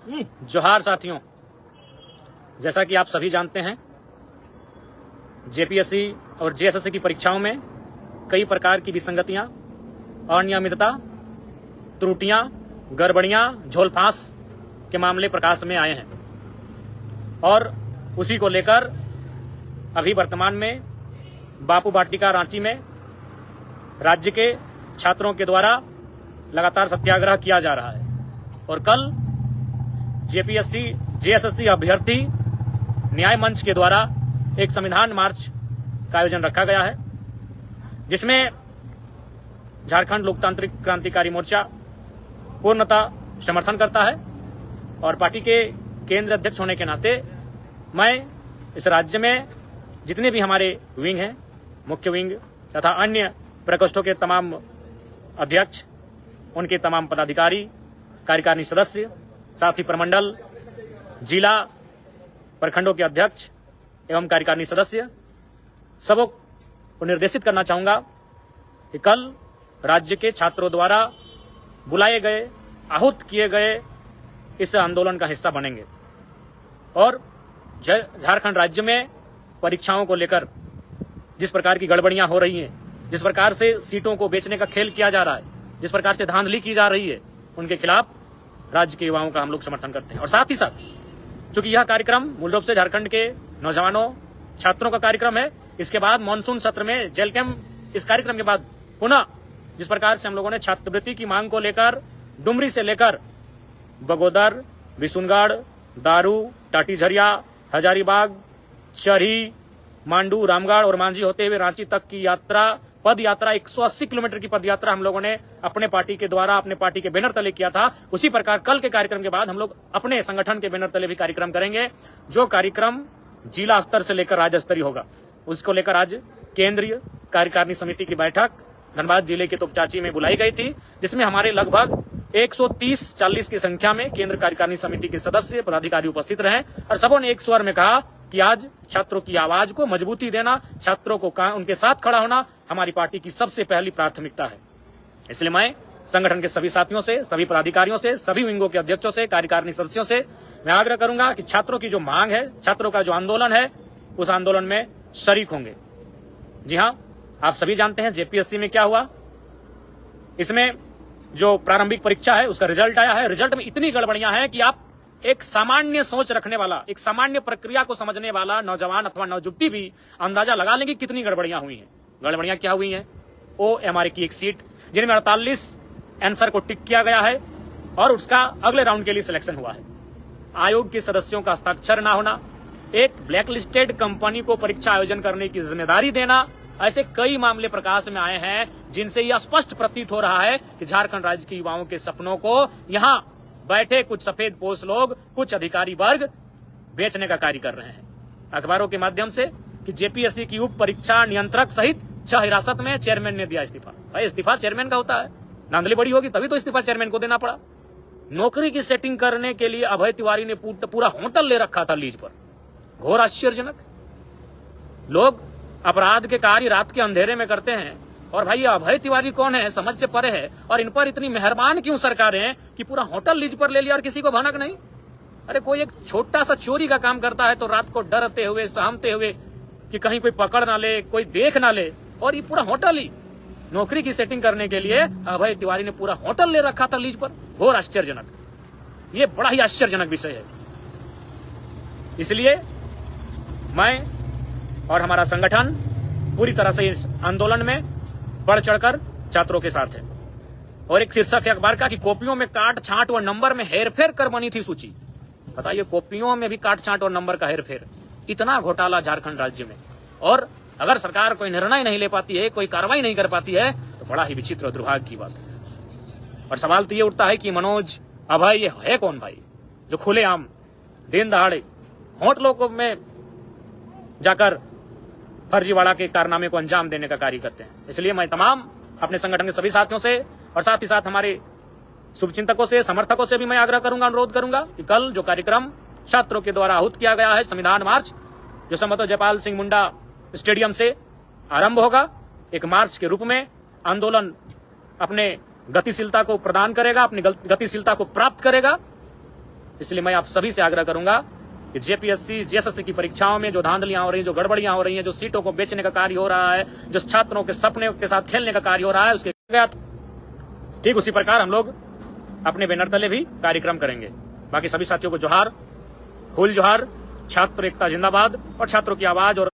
जोहार साथियों, जैसा कि आप सभी जानते हैं, जेपीएससी और जेएसएससी की परीक्षाओं में कई प्रकार की विसंगतियां, अनियमितता, त्रुटियां, गड़बड़ियां, झोलफांस के मामले प्रकाश में आए हैं और उसी को लेकर अभी वर्तमान में बापू वाटिका रांची में राज्य के छात्रों के द्वारा लगातार सत्याग्रह किया जा रहा है और कल जेपीएससी जेएसएससी अभ्यर्थी न्याय मंच के द्वारा एक संविधान मार्च का आयोजन रखा गया है, जिसमें झारखंड लोकतांत्रिक क्रांतिकारी मोर्चा पूर्णतः समर्थन करता है और पार्टी के केंद्र अध्यक्ष होने के नाते मैं इस राज्य में जितने भी हमारे विंग हैं, मुख्य विंग तथा अन्य प्रकोष्ठों के तमाम अध्यक्ष, उनके तमाम पदाधिकारी, कार्यकारिणी सदस्य, साथ ही प्रमंडल, जिला, प्रखंडों के अध्यक्ष एवं कार्यकारिणी सदस्य सबों को निर्देशित करना चाहूंगा कि कल राज्य के छात्रों द्वारा बुलाए गए, आहूत किए गए इस आंदोलन का हिस्सा बनेंगे और झारखंड राज्य में परीक्षाओं को लेकर जिस प्रकार की गड़बड़ियां हो रही हैं, जिस प्रकार से सीटों को बेचने का खेल किया जा रहा है, जिस प्रकार से धांधली की जा रही है, उनके खिलाफ राज्य के युवाओं का हम लोग समर्थन करते हैं। और साथ ही साथ चूंकि यह कार्यक्रम मूल रूप से झारखंड के नौजवानों, छात्रों का कार्यक्रम है, इसके बाद मानसून सत्र में जेल कैंप, इस कार्यक्रम के बाद पुनः जिस प्रकार से हम लोगों ने छात्रवृत्ति की मांग को लेकर डुमरी से लेकर बगोदर, बिशुनगढ़, दारू, टाटीझरिया, हजारीबाग, चरही, मांडू, रामगढ़ और मांझी होते हुए रांची तक की यात्रा, पद यात्रा, 180 किलोमीटर की पद यात्रा हम लोगों ने अपने पार्टी के द्वारा, अपने पार्टी के बैनर तले किया था। उसी प्रकार कल के कार्यक्रम के बाद हम लोग अपने संगठन के बैनर तले भी कार्यक्रम करेंगे, जो कार्यक्रम जिला स्तर से लेकर राज्य स्तरीय होगा। उसको लेकर आज केंद्रीय कार्यकारिणी समिति की बैठक धनबाद जिले के तोपचाची में बुलाई गई थी, जिसमें हमारे लगभग 130-40 की संख्या में केंद्र कार्यकारिणी समिति के सदस्य, पदाधिकारी उपस्थित रहे और सबों ने एक स्वर में कहा कि आज छात्रों की आवाज को मजबूती देना, छात्रों को उनके साथ खड़ा होना हमारी पार्टी की सबसे पहली प्राथमिकता है। इसलिए मैं संगठन के सभी साथियों से, सभी पदाधिकारियों से, सभी विंगों के अध्यक्षों से, कार्यकारिणी सदस्यों से मैं आग्रह करूंगा कि छात्रों की जो मांग है, छात्रों का जो आंदोलन है, उस आंदोलन में शरीक होंगे। जी हां, आप सभी जानते हैं जेपीएससी में क्या हुआ। इसमें जो प्रारंभिक परीक्षा है उसका रिजल्ट आया है। रिजल्ट में इतनी गड़बड़ियां हैं कि आप एक सामान्य सोच रखने वाला, एक सामान्य प्रक्रिया को समझने वाला नौजवान अथवा नवजुवती भी अंदाजा लगा लेंगे कितनी गड़बड़ियां हुई हैं। गड़बड़ियां क्या हुई हैं? ओएमआर की एक सीट जिनमें 48 आंसर को टिक किया गया है और उसका अगले राउंड के लिए सिलेक्शन हुआ है। आयोग के सदस्यों का हस्ताक्षर न होना, एक ब्लैकलिस्टेड कंपनी को परीक्षा आयोजन करने की जिम्मेदारी देना, ऐसे कई मामले प्रकाश में आए हैं जिनसे यह स्पष्ट प्रतीत हो रहा है कि झारखंड राज्य के युवाओं के सपनों को यहां बैठे कुछ सफेद पोश लोग, कुछ अधिकारी वर्ग बेचने का कार्य कर रहे हैं। अखबारों के माध्यम से कि जेपीएससी की उप परीक्षा नियंत्रक सहित 6 हिरासत में चेयरमैन ने दिया इस्तीफा। भाई इस्तीफा चेयरमैन का होता है, धांधली बड़ी होगी तभी तो इस्तीफा चेयरमैन को देना पड़ा। नौकरी की सेटिंग करने के लिए अभय तिवारी ने पूरा होटल ले रखा था लीज पर। घोर आश्चर्यजनक। लोग अपराध के कार्य रात के अंधेरे में करते हैं और भाई ये अभय तिवारी कौन है, समझ से परे है। और इन पर इतनी मेहरबान क्यों सरकारें कि पूरा होटल लीज पर ले लिया और किसी को भनक नहीं। अरे कोई एक छोटा सा चोरी का काम करता है तो रात को डरते हुए, सहमते हुए कि कहीं कोई पकड़ ना ले, कोई देख ना ले, और ये पूरा होटल ही नौकरी की सेटिंग करने के लिए अभय तिवारी ने पूरा होटल ले रखा था लीज पर। घोर आश्चर्यजनक। ये बड़ा ही आश्चर्यजनक विषय है। इसलिए मैं और हमारा संगठन पूरी तरह से इस आंदोलन में बढ़ चढ़कर छात्रों के साथ है। और एक शीर्षक है अखबार का कि कॉपियों में काट छांट और नंबर में हेरफेर कर बनी थी सूची। बताइए, कॉपियों में भी काट छांट और नंबर का हेरफेर, इतना घोटाला झारखंड राज्य में। और अगर सरकार कोई निर्णय नहीं ले पाती है, कोई कार्रवाई नहीं कर पाती है, तो बड़ा ही विचित्र और दुर्भाग्य की बात है। और सवाल तो ये उठता है कि मनोज, अभय ये है कौन भाई जो खुलेआम दिन दहाड़े होटलों में जाकर फर्जीवाड़ा के कारनामे को अंजाम देने का कार्य करते हैं। इसलिए मैं तमाम अपने संगठन के सभी साथियों से और साथ ही साथ हमारे शुभचिंतकों से, समर्थकों से भी मैं आग्रह करूंगा, अनुरोध करूंगा कि कल जो कार्यक्रम छात्रों के द्वारा आहूत किया गया है, संविधान मार्च, जो संभवतः जयपाल सिंह मुंडा स्टेडियम से आरंभ होगा, एक मार्च के रूप में आंदोलन अपने गतिशीलता को प्रदान करेगा, अपनी गतिशीलता को प्राप्त करेगा। इसलिए मैं आप सभी से आग्रह करूंगा कि जेपीएससी जेएसएससी की परीक्षाओं में जो धांधलियां हो रही हैं, जो गड़बड़ियां हो रही हैं, जो सीटों को बेचने का कार्य हो रहा है, जो छात्रों के सपने के साथ खेलने का कार्य हो रहा है, उसके ठीक उसी प्रकार हम लोग अपने बैनर तले भी कार्यक्रम करेंगे। बाकी सभी साथियों को जोहार, फूल जोहार, छात्र एकता जिंदाबाद और छात्रों की आवाज और